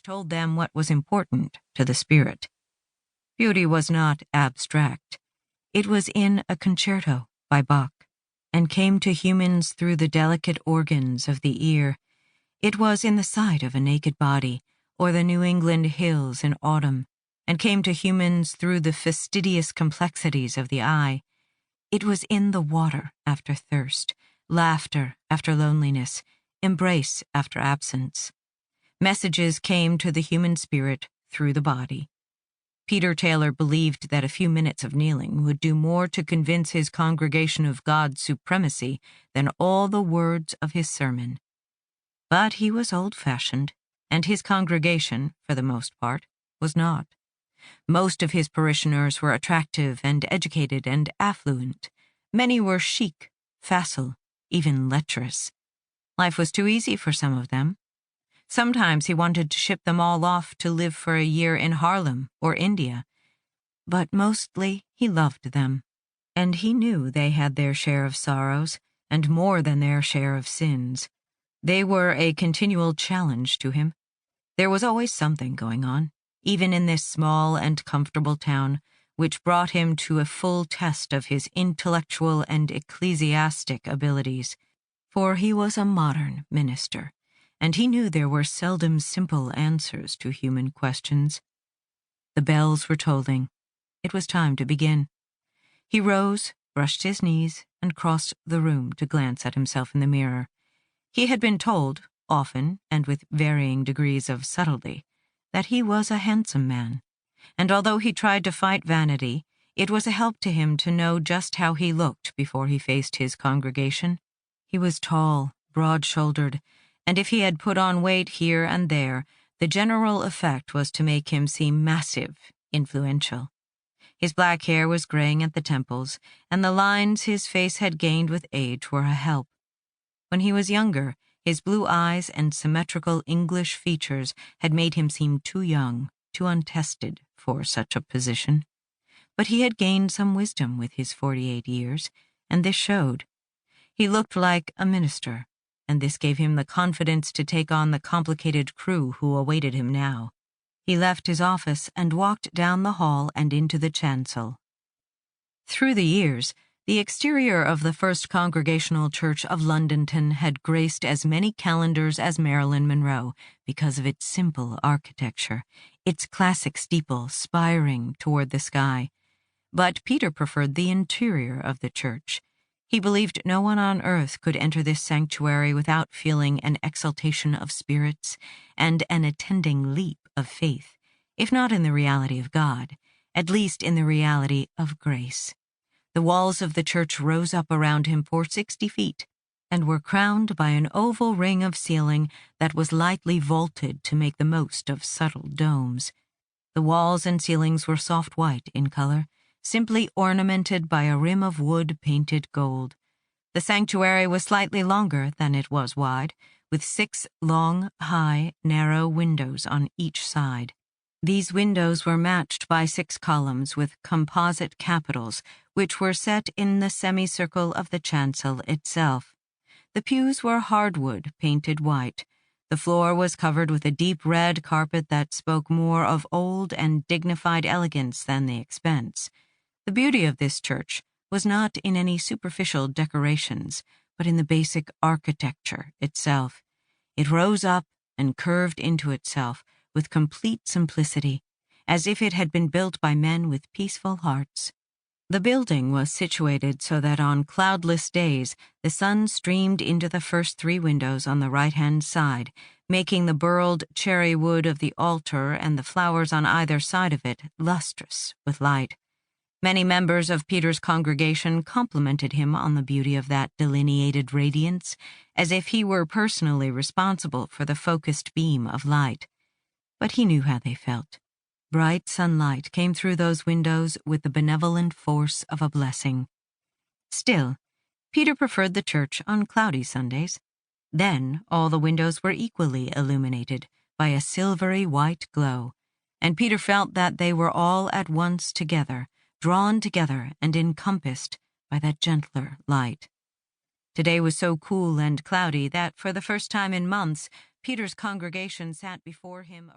which told them what was important to the spirit. Beauty was not abstract. It was in a concerto by Bach, and came to humans through the delicate organs of the ear. It was in the sight of a naked body, or the New England hills in autumn, and came to humans through the fastidious complexities of the eye. It was in the water after thirst, laughter after loneliness, embrace after absence. Messages came to the human spirit through the body. Peter Taylor believed that a few minutes of kneeling would do more to convince his congregation of God's supremacy than all the words of his sermon. But he was old-fashioned, and his congregation, for the most part, was not. Most of his parishioners were attractive and educated and affluent. Many were chic, facile, even lecherous. Life was too easy for some of them. Sometimes he wanted to ship them all off to live for a year in Harlem or India. But mostly he loved them, and he knew they had their share of sorrows and more than their share of sins. They were a continual challenge to him. There was always something going on, even in this small and comfortable town, which brought him to a full test of his intellectual and ecclesiastic abilities. For he was a modern minister, and he knew there were seldom simple answers to human questions. The bells were tolling. It was time to begin. He rose, brushed his knees, and crossed the room to glance at himself in the mirror. He had been told, often and with varying degrees of subtlety, that he was a handsome man, and although he tried to fight vanity, it was a help to him to know just how he looked before he faced his congregation. He was tall, broad-shouldered, and if he had put on weight here and there, the general effect was to make him seem massive, influential. His black hair was graying at the temples, and the lines his face had gained with age were a help. When he was younger, his blue eyes and symmetrical English features had made him seem too young, too untested for such a position. But he had gained some wisdom with his 48 years, and this showed. He looked like a minister, and this gave him the confidence to take on the complicated crew who awaited him now. He left his office and walked down the hall and into the chancel. Through the years, the exterior of the First Congregational Church of Londonton had graced as many calendars as Marilyn Monroe because of its simple architecture, its classic steeple spiring toward the sky. But Peter preferred the interior of the church. He believed no one on earth could enter this sanctuary without feeling an exaltation of spirits and an attending leap of faith, if not in the reality of God, at least in the reality of grace. The walls of the church rose up around him for 60 feet and were crowned by an oval ring of ceiling that was lightly vaulted to make the most of subtle domes. The walls and ceilings were soft white in color, simply ornamented by a rim of wood painted gold. The sanctuary was slightly longer than it was wide, with 6 long, high, narrow windows on each side. These windows were matched by 6 columns with composite capitals, which were set in the semicircle of the chancel itself. The pews were hardwood, painted white. The floor was covered with a deep red carpet that spoke more of old and dignified elegance than the expense. The beauty of this church was not in any superficial decorations, but in the basic architecture itself. It rose up and curved into itself with complete simplicity, as if it had been built by men with peaceful hearts. The building was situated so that on cloudless days the sun streamed into the first 3 windows on the right-hand side, making the burled cherry wood of the altar and the flowers on either side of it lustrous with light. Many members of Peter's congregation complimented him on the beauty of that delineated radiance, as if he were personally responsible for the focused beam of light. But he knew how they felt. Bright sunlight came through those windows with the benevolent force of a blessing. Still, Peter preferred the church on cloudy Sundays. Then all the windows were equally illuminated by a silvery white glow, and Peter felt that they were all at once together, drawn together and encompassed by that gentler light. Today was so cool and cloudy that for the first time in months, Peter's congregation sat before him.